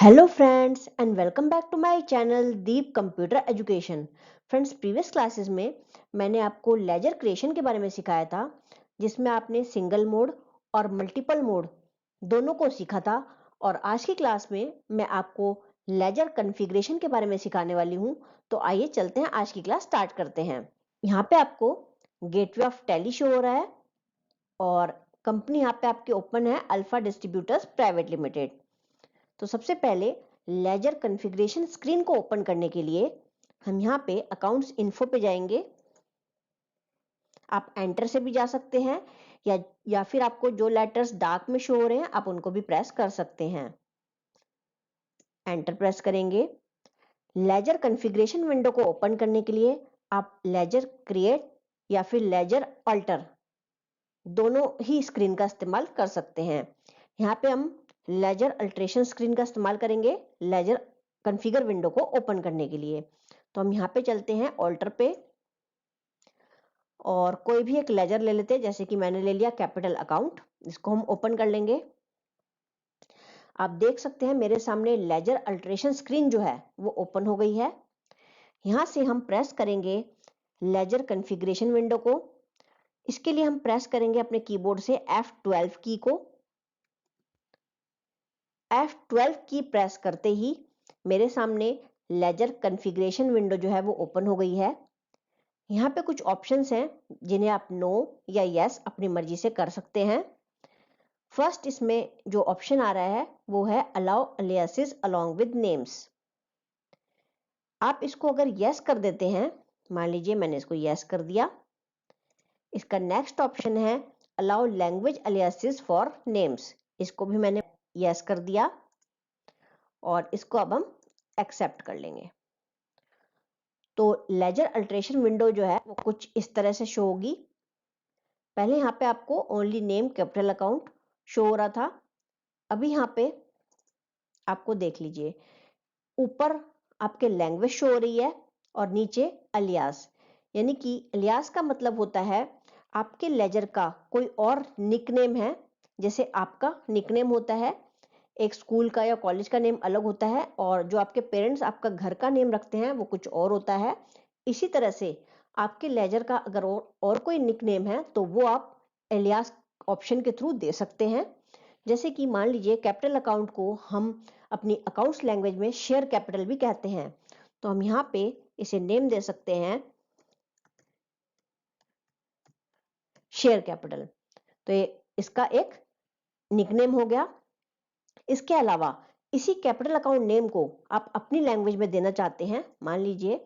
Hello friends and welcome back to my channel Deep computer education. Friends, previous classes में मैंने आपको laser creation के बारे में सिखाया था, जिसमें आपने सिंगल मोड और मल्टीपल मोड दोनों को सीखा था। और आज की क्लास में मैं आपको लेजर कॉन्फ़िगरेशन के बारे में सिखाने वाली हूँ। तो आइए चलते हैं, आज की क्लास स्टार्ट करते हैं। यहाँ पे आपको गेटवे ऑफ टैली शो हो रहा है और कंपनी यहाँ पे आपकी ओपन है, अल्फा डिस्ट्रीब्यूटर्स प्राइवेट लिमिटेड। तो सबसे पहले लेजर कॉन्फ़िगरेशन स्क्रीन को ओपन करने के लिए हम यहाँ पे अकाउंट्स इन्फो पे जाएंगे। आप एंटर से भी जा सकते हैं या फिर आपको जो लेटर्स डार्क में शो हो रहे हैं आप उनको भी प्रेस कर सकते हैं। एंटर प्रेस करेंगे। लेजर कॉन्फ़िगरेशन विंडो को ओपन करने के लिए आप लेजर क्रिएट या फिर लेजर अल्टर दोनों ही स्क्रीन का इस्तेमाल कर सकते हैं। यहाँ पे हम लेजर अल्ट्रेशन स्क्रीन का इस्तेमाल करेंगे लेजर कॉन्फ़िगर विंडो को ओपन करने के लिए। तो हम यहाँ पे चलते हैं ऑल्टर पे और कोई भी एक लेजर ले लेते हैं, जैसे कि मैंने ले लिया कैपिटल अकाउंट। इसको हम ओपन कर लेंगे। आप देख सकते हैं मेरे सामने लेजर अल्ट्रेशन स्क्रीन जो है वो ओपन हो गई है। यहाँ से हम प्रेस करेंगे लेजर कॉन्फ़िगरेशन विंडो को। इसके लिए हम प्रेस करेंगे अपने कीबोर्ड से F12 की को। F12 की प्रेस करते ही मेरे सामने लेजर कॉन्फ़िगरेशन विंडो जो है वो ओपन हो गई है। यहाँ पे कुछ ऑप्शंस हैं जिन्हें आप नो या यस अपनी मर्जी से कर सकते हैं। फर्स्ट इसमें जो ऑप्शन आ रहा है वो है allow aliases along with names. आप इसको अगर यस कर देते हैं, मान लीजिए मैंने इसको यस कर दिया। इसका नेक्स्ट ऑप्शन है allow language aliases for names. इसको भी मैंने यस कर दिया और इसको अब हम एक्सेप्ट कर लेंगे। तो लेजर अल्ट्रेशन विंडो जो है वो कुछ इस तरह से शो होगी। पहले यहाँ पे आपको only name capital account show हो रहा था। अभी यहाँ पे आपको देख लीजिए, ऊपर आपके लैंग्वेज शो हो रही है और नीचे अलियास। यानी कि अलियास का मतलब होता है आपके लेजर का कोई और निकनेम है। जैसे आपका निकनेम होता है, एक स्कूल का या कॉलेज का नेम अलग होता है और जो आपके पेरेंट्स आपका घर का नेम रखते हैं वो कुछ और होता है। इसी तरह से आपके लेजर का अगर और कोई निकनेम है तो वो आप एलियास ऑप्शन के थ्रू दे सकते हैं। जैसे कि मान लीजिए कैपिटल अकाउंट को हम अपनी अकाउंट्स लैंग्वेज में शेयर कैपिटल भी कहते हैं। तो हम यहाँ पे इसे नेम दे सकते हैं शेयर कैपिटल। तो ये इसका एक निकनेम हो गया। इसके अलावा इसी कैपिटल अकाउंट नेम को आप अपनी लैंग्वेज में देना चाहते हैं। मान लीजिए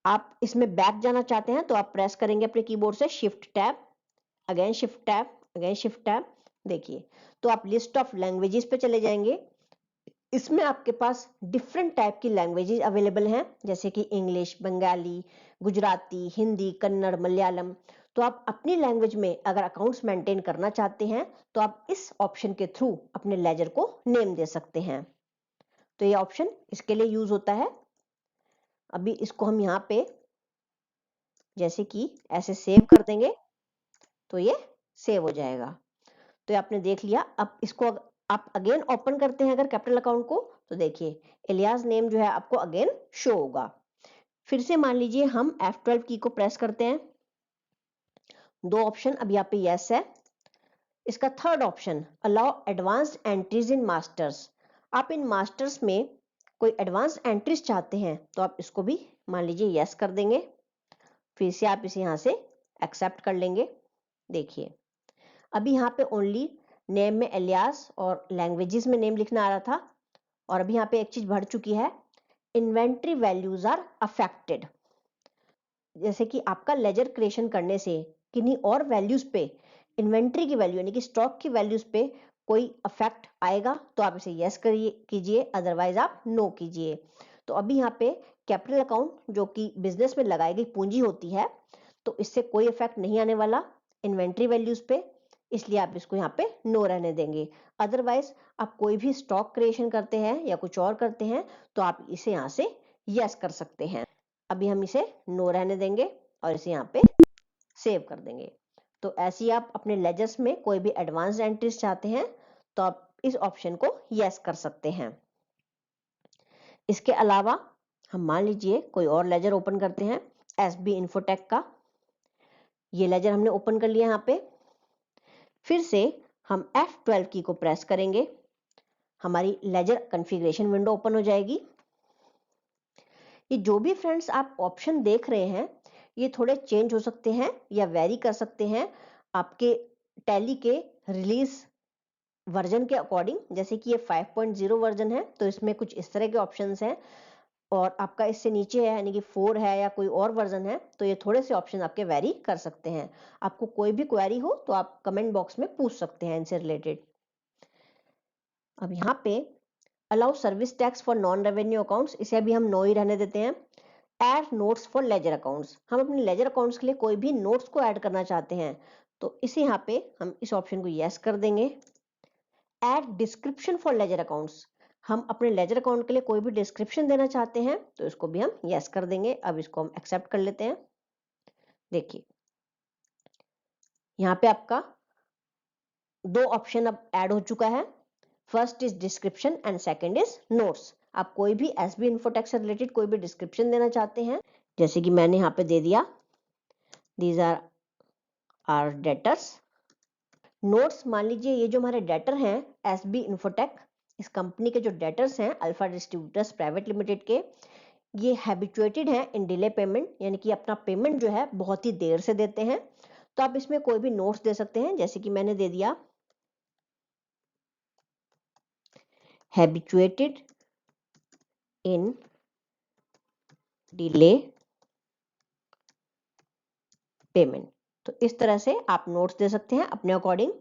आप इसमें बैक जाना चाहते हैं तो आप प्रेस करेंगे अपने कीबोर्ड से shift tab, again shift tab, again shift tab. देखिए, तो आप लिस्ट ऑफ लैंग्वेजेस पे चले जाएंगे। इसमें आपके पास डिफरेंट टाइप की लैंग्वेजेस अवेलेबल हैं, जैसे कि इंग्लिश, बंगाली, गुजराती, हिंदी, कन्नड़, मलयालम। तो आप अपनी लैंग्वेज में अगर अकाउंट्स मेंटेन करना चाहते हैं तो आप इस ऑप्शन के थ्रू अपने लेजर को नेम दे सकते हैं। तो ये ऑप्शन इसके लिए यूज होता है। अभी इसको हम यहाँ पे जैसे कि ऐसे सेव कर देंगे तो ये सेव हो जाएगा। तो ये आपने देख लिया। अब इसको आप अगेन ओपन करते हैं अगर कैपिटल अकाउंट को, तो देखिए एलियास नेम जो है आपको अगेन शो होगा। फिर से मान लीजिए हम F12 की को प्रेस करते हैं। दो ऑप्शन अब यहाँ पे यस है। इसका third option allow advanced entries in masters. आप इन मास्टर्स में कोई एडवांस एंट्रीज चाहते हैं तो आप इसको भी मान लीजिए यस कर देंगे। फिर से आप इसे यहाँ से एक्सेप्ट कर लेंगे। देखिए, अभी यहाँ पे ओनली नेम में एलियास और लैंग्वेजेस में नेम लिखना आ रहा था और अभी यहाँ पे एक चीज बढ़ चुकी है, इन्वेंट्री वैल्यूज आर अफेक्टेड। जैसे कि आपका लेजर क्रिएशन करने से किन्हीं और वैल्यूज पे, इन्वेंट्री की वैल्यू यानी कि स्टॉक की वैल्यूज पे कोई अफेक्ट आएगा तो आप इसे यस करिए कीजिए, अदरवाइज आप नो कीजिए। तो अभी यहाँ पे कैपिटल अकाउंट जो कि बिजनेस में लगाई गई पूंजी होती है, तो इससे कोई इफेक्ट नहीं आने वाला इन्वेंट्री वैल्यूज पे, इसलिए आप इसको यहाँ पे नो रहने देंगे। अदरवाइज आप कोई भी स्टॉक क्रिएशन करते हैं या कुछ और करते हैं तो आप इसे यहाँ से यस कर सकते हैं। अभी हम इसे नो रहने देंगे और इसे यहाँ पे सेव कर देंगे। तो ऐसे ही आप अपने लेजर्स में कोई भी एडवांस एंट्रीज चाहते हैं तो आप इस ऑप्शन को यस कर सकते हैं। इसके अलावा हम मान लीजिए कोई और लेजर ओपन करते हैं, एसबी इन्फोटेक का। ये लेजर हमने ओपन कर लिया यहाँ पे। फिर से हम F12 की को प्रेस करेंगे, हमारी लेजर कॉन्फ़िगरेशन विंडो ओपन हो जाएगी। ये जो भी फ्रेंड्स आप ऑप्शन देख रहे हैं, ये थोड़े चेंज हो सकते हैं या वेरी कर सकते हैं आपके टैली के रिलीज वर्जन के अकॉर्डिंग। जैसे कि ये 5.0 वर्जन है, तो इसमें कुछ इस तरह के ऑप्शंस हैं, और आपका इससे नीचे है यानी कि 4 है या कोई और वर्जन है, तो ये थोड़े से ऑप्शन आपके वेरी कर सकते हैं। आपको कोई भी क्वेरी हो तो आप कमेंट बॉक्स में पूछ सकते हैं इनसे रिलेटेड। अब यहाँ पे allow service tax for non revenue accounts, इसे अभी हम नो ही रहने देते हैं। Add notes for ledger accounts, हम अपने लेजर अकाउंट्स के लिए कोई भी नोट्स को ऐड करना चाहते हैं, तो इसे यहाँ पे हम इस ऑप्शन को यस कर देंगे। Add description for ledger accounts, हम अपने लेजर अकाउंट के लिए कोई भी डिस्क्रिप्शन देना चाहते हैं, तो इसको भी हम यस कर देंगे। अब इसको हम एक्सेप्ट कर लेते हैं। देखिए यहाँ पे आपका दो ऑप्शन अब ऐड हो चुका है। First is description and second is notes. आप कोई भी एसबी इन्फोटेक से रिलेटेड कोई भी डिस्क्रिप्शन देना चाहते हैं, जैसे कि मैंने यहाँ पे दे दिया, these are are daters. Notes, मान लीजिए ये जो हमारे डेटर हैं एसबी इन्फोटेक, इस कंपनी के जो डेटर्स हैं अल्फा डिस्ट्रीब्यूटर्स प्राइवेट लिमिटेड के, ये हैबिचुएटेड हैं इन डिले पेमेंट, यानी कि अपना पेमेंट जो है बहुत ही देर से देते हैं। तो आप इसमें कोई भी नोट्स दे सकते हैं, जैसे कि मैंने दे दिया हैबिचुएटेड इन डिले पेमेंट। तो इस तरह से आप नोट्स दे सकते हैं अपने अकॉर्डिंग।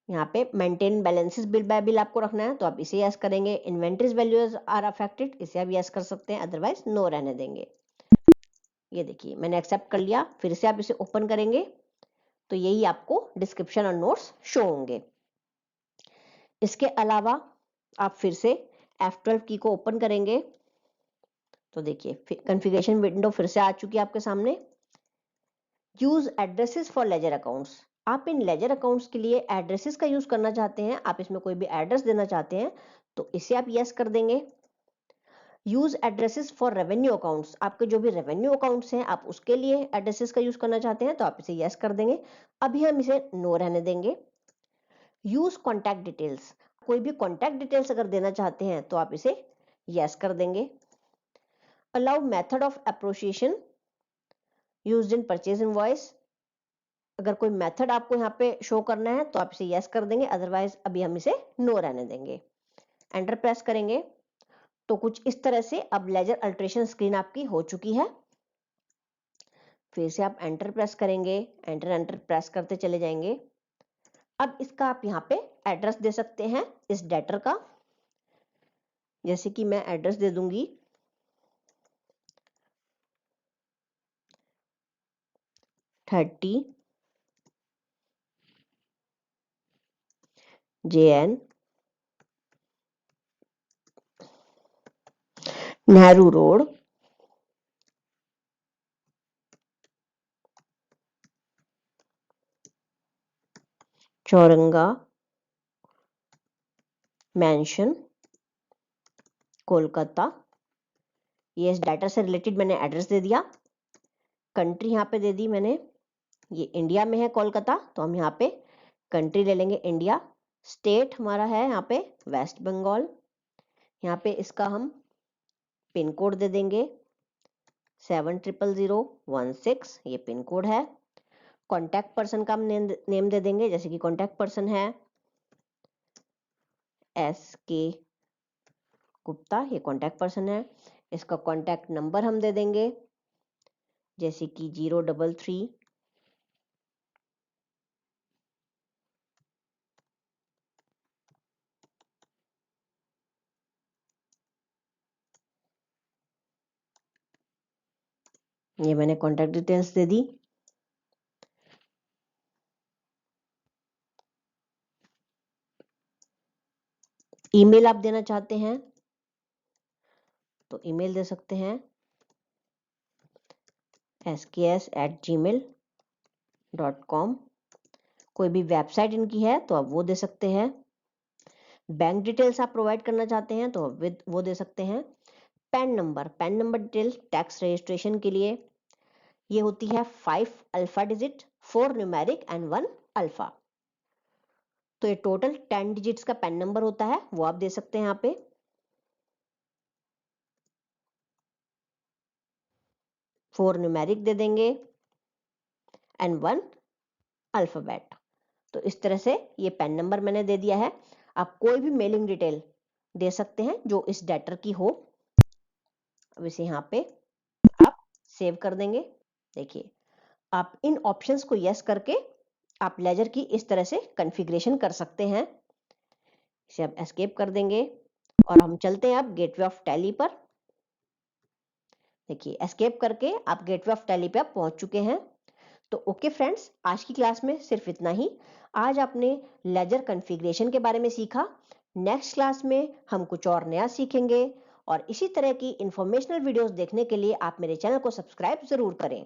यहाँ पे maintain balances bill bye bill आपको रखना है, तो आप इसे यस करेंगे। इन्वेंटरीज वैल्यूज आर अफेक्टेड, इसे आप यस कर सकते हैं, अदरवाइज नो रहने देंगे। ये देखिए मैंने एक्सेप्ट कर लिया। फिर से आप इसे ओपन करेंगे तो यही आपको डिस्क्रिप्शन और नोट्स शो होंगे। इसके अलावा आप फिर से F12 की को ओपन करेंगे तो देखिए कॉन्फ़िगरेशन विंडो फिर से आ चुकी है आपके सामने। Use addresses for ledger accounts, आप इन लेजर अकाउंट्स के लिए एड्रेसेस का यूज करना चाहते हैं, आप इसमें कोई भी एड्रेस देना चाहते हैं, तो इसे आप यस कर देंगे। Use addresses for revenue accounts, आपके जो भी रेवेन्यू अकाउंट्स हैं आप उसके लिए एड्रेसेस का यूज करना चाहते हैं, तो आप इसे यस कर देंगे। अभी हम इसे नो रहने देंगे। यूज कॉन्टैक्ट डिटेल्स, कोई भी कॉन्टैक्ट डिटेल्स अगर देना चाहते हैं तो आप इसे यस कर देंगे। Allow method of appreciation used in purchase invoice, अगर कोई मेथड आपको यहाँ पे शो करना है तो आप इसे यस कर देंगे, अदरवाइज अभी हम इसे नो रहने देंगे। एंटर प्रेस करेंगे तो कुछ इस तरह से अब लेजर अल्ट्रेशन स्क्रीन आपकी हो चुकी है। फिर से आप एंटर प्रेस करेंगे, एंटर एंटर प्रेस करते चले जाएंगे। अब इसका आप यहाँ पे एड्रेस दे सकते हैं इस डेटर का, जैसे कि मैं एड्रेस दे दूंगी 30 JN Nehru road, Chowringhee mansion, Kolkata. ये इस डाटा से रिलेटेड मैंने एड्रेस दे दिया। कंट्री यहाँ पे दे दी मैंने, ये इंडिया में है कोलकाता, तो हम यहाँ पे कंट्री ले लेंगे इंडिया। स्टेट हमारा है यहाँ पे वेस्ट बंगाल। यहाँ पे इसका हम पिन कोड दे देंगे 700016, ये पिन कोड है। कॉन्टैक्ट पर्सन का हम नेम दे देंगे, जैसे कि कॉन्टैक्ट पर्सन है SK गुप्ता, ये कॉन्टैक्ट पर्सन है। इसका कॉन्टैक्ट नंबर हम दे देंगे, जैसे कि 033 ये मैंने कॉन्टैक्ट डिटेल्स दे दी। ईमेल आप देना चाहते हैं तो ईमेल दे सकते हैं sks@gmail.com। कोई भी वेबसाइट इनकी है तो आप वो दे सकते हैं। बैंक डिटेल्स आप प्रोवाइड करना चाहते हैं तो वो दे सकते हैं। Pan number detail tax registration के लिए ये होती है 5 alpha digit, 4 numeric and 1 alpha. तो ये टोटल 10 डिजिट्स का पैन नंबर होता है, वो आप दे सकते हैं यहाँ पे। फोर न्यूमेरिक दे देंगे एंड 1 अल्फाबेट। तो इस तरह से ये पैन नंबर मैंने दे दिया है। आप कोई भी मेलिंग डिटेल दे सकते हैं जो इस डेटर की हो। अब इसे यहाँ पे आप सेव कर देंगे। देखिए आप इन ऑप्शंस को यस करके आप लेजर की इस तरह से कॉन्फ़िगरेशन कर सकते हैं। इसे आप एस्केप कर देंगे और हम चलते हैं अब गेटवे ऑफ टैली पर। देखिए एस्केप करके आप गेटवे ऑफ टैली पे आप पहुंच चुके हैं। तो ओके फ्रेंड्स, आज की क्लास में सिर्फ इतना ही। आज आपने लेजर कॉन्फ़िगरेशन के बारे में सीखा। नेक्स्ट क्लास में हम कुछ और नया सीखेंगे और इसी तरह की इंफॉर्मेशनल वीडियोस देखने के लिए आप मेरे चैनल को सब्सक्राइब जरूर करें।